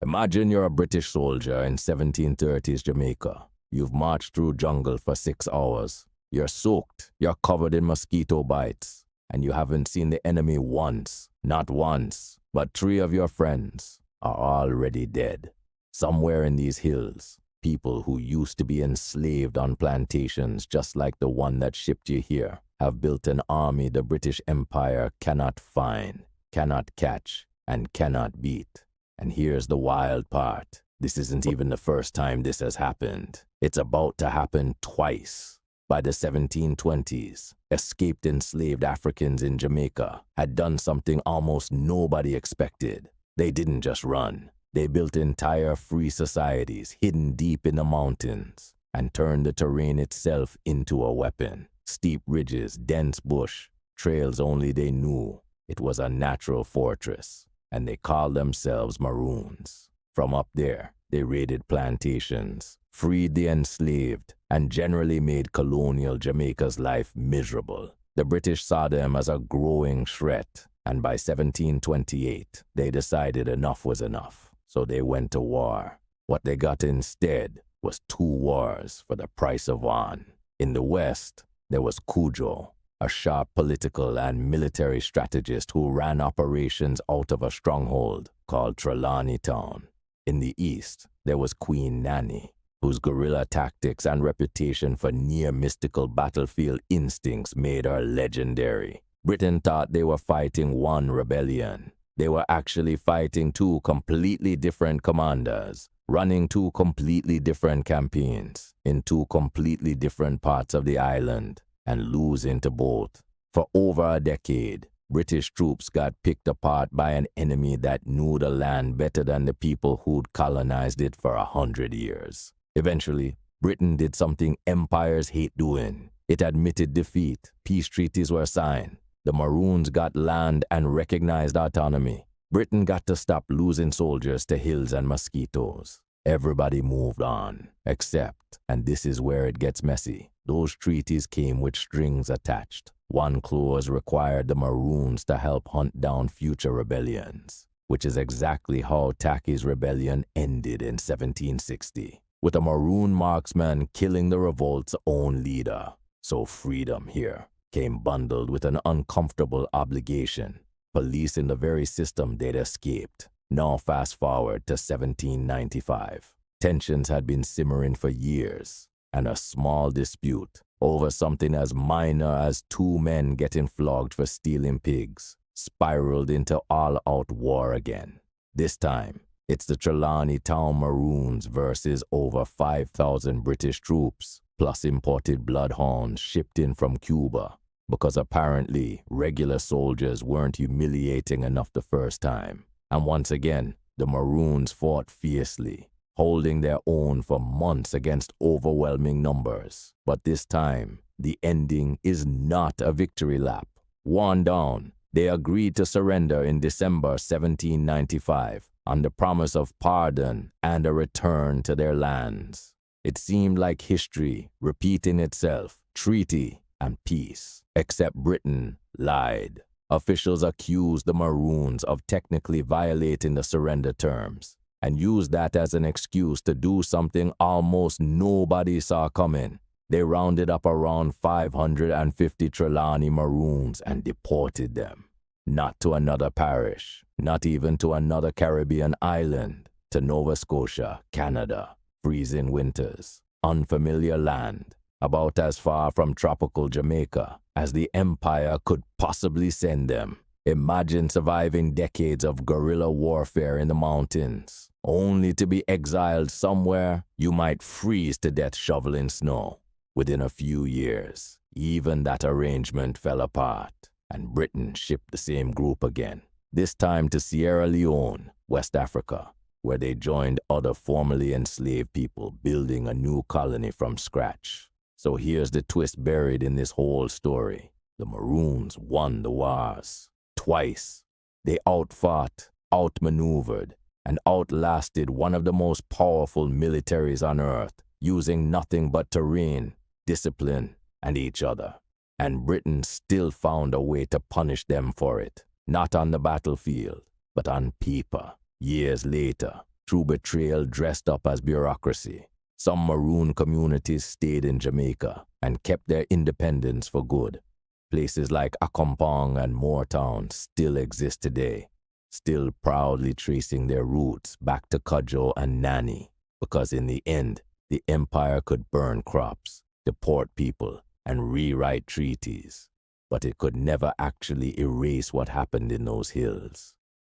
Imagine you're a British soldier in 1730s Jamaica. You've marched through jungle for 6 hours. You're soaked, you're covered in mosquito bites, and you haven't seen the enemy once. Not once, but 3 of your friends are already dead. Somewhere in these hills, people who used to be enslaved on plantations just like the one that shipped you here have built an army the British Empire cannot find, cannot catch, and cannot beat. And here's the wild part. This isn't even the first time this has happened. It's about to happen twice. By the 1720s, escaped enslaved Africans in Jamaica had done something almost nobody expected. They didn't just run. They built entire free societies hidden deep in the mountains and turned the terrain itself into a weapon. Steep ridges, dense bush, trails only they knew. It was a natural fortress, and they called themselves Maroons. From up there, they raided plantations, freed the enslaved, and generally made colonial Jamaica's life miserable. The British saw them as a growing threat, and by 1728, they decided enough was enough. So they went to war. What they got instead was 2 wars for the price of 1. In the West, there was Cudjoe, a sharp political and military strategist who ran operations out of a stronghold called Trelawny Town. In the East, there was Queen Nanny, whose guerrilla tactics and reputation for near-mystical battlefield instincts made her legendary. Britain thought they were fighting one rebellion. They were actually fighting 2 completely different commanders, running 2 completely different campaigns in 2 completely different parts of the island, and losing to both. For over a decade, British troops got picked apart by an enemy that knew the land better than the people who'd colonized it for 100 years. Eventually, Britain did something empires hate doing. It admitted defeat. Peace treaties were signed. The Maroons got land and recognized autonomy. Britain got to stop losing soldiers to hills and mosquitoes. Everybody moved on, except, and this is where it gets messy, those treaties came with strings attached. One clause required the Maroons to help hunt down future rebellions, which is exactly how Tacky's rebellion ended in 1760, with a Maroon marksman killing the revolt's own leader. So freedom here came bundled with an uncomfortable obligation, policing the very system they'd escaped. Now fast forward to 1795. Tensions had been simmering for years, and a small dispute over something as minor as 2 men getting flogged for stealing pigs spiraled into all-out war again. This time, it's the Trelawny Town Maroons versus over 5,000 British troops, plus imported bloodhounds shipped in from Cuba, because apparently regular soldiers weren't humiliating enough the first time. And once again, the Maroons fought fiercely, holding their own for months against overwhelming numbers. But this time, the ending is not a victory lap. Worn down, they agreed to surrender in December 1795 on the promise of pardon and a return to their lands. It seemed like history repeating itself, treaty and peace. Except Britain lied. Officials accused the Maroons of technically violating the surrender terms and used that as an excuse to do something almost nobody saw coming. They rounded up around 550 Trelawny Maroons and deported them. Not to another parish, not even to another Caribbean island, to Nova Scotia, Canada. Freezing winters, unfamiliar land, about as far from tropical Jamaica as the empire could possibly send them. Imagine surviving decades of guerrilla warfare in the mountains, only to be exiled somewhere you might freeze to death shoveling snow. Within a few years, even that arrangement fell apart, and Britain shipped the same group again, this time to Sierra Leone, West Africa, where they joined other formerly enslaved people building a new colony from scratch. So here's the twist buried in this whole story. The Maroons won the wars. Twice. They outfought, outmaneuvered, and outlasted one of the most powerful militaries on earth, using nothing but terrain, discipline, and each other. And Britain still found a way to punish them for it, not on the battlefield, but on paper. Years later, through betrayal dressed up as bureaucracy. Some Maroon communities stayed in Jamaica and kept their independence for good. Places like Accompong and Moortown still exist today, still proudly tracing their roots back to Cudjoe and Nanny, because in the end, the empire could burn crops, deport people, and rewrite treaties, but it could never actually erase what happened in those hills.